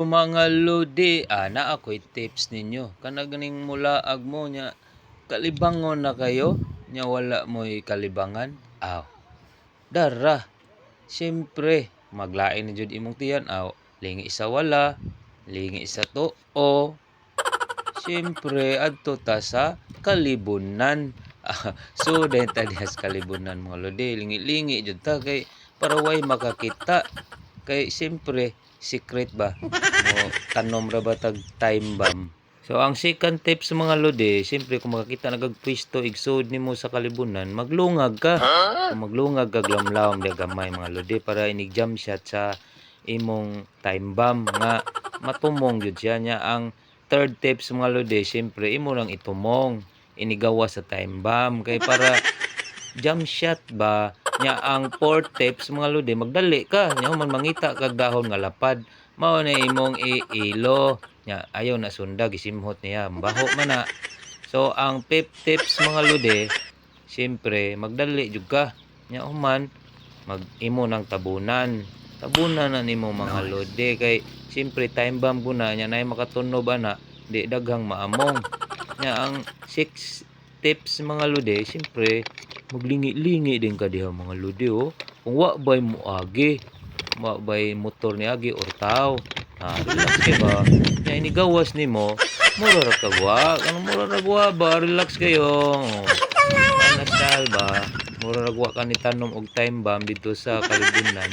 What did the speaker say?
Mga lodi, ana ako'y tips ninyo. Kana ganing mulaag mo nya kalibangon na kayo nya wala mo'y kalibangan. Aw. Dara. Siyempre, maglain na jud imong tiyan. Aw, lingi sa wala, lingi sa tuo. Siyempre, adto ta sa kalibunan. So, dahil ta diha sa kalibunan mga lodi. Lingi-lingi jud ta kay para way makakita. Kay siyempre, secret ba? Mo tanom ra ba tag time bomb. So ang second tip sa mga lodi, siyempre kung makakita nagagpwisto igsud nimo sa kalibunan, maglungag ka. Kung maglungag kag lamlawom di gamay mga lodi para inig jump shot sa imong time bomb nga matumong gyud siya nya. Ang third tip sa mga lodi, siyempre imo lang itumong inigawa sa time bomb kay para jump shot ba nya. Ang fourth tips mga lodi, magdali ka nya man mangita kag dahon nga lapad mao na imong iilo nya ayaw na sunda gisimhot niya baho man na. So ang fifth tips mga lodi, siyempre magdali jud ka nya human mag-imo ng tabunan na nimo mga lodi kay siyempre time bomb guna nya nay makatunob ana di daghang maamong nya. Ang sixth tips mga lodi, siyempre maglingi-lingi din ka diha mga lodi oh. Kung wa bay mo agi, wa bay motor ni agi or tao, relax kay ba nya inigawas nimo mura ra kagwa. Kanang mura ra gwa ba, relax kayo oh. Style ba mura ra gwa ka ni tanom og time bomb dito sa kalibunan.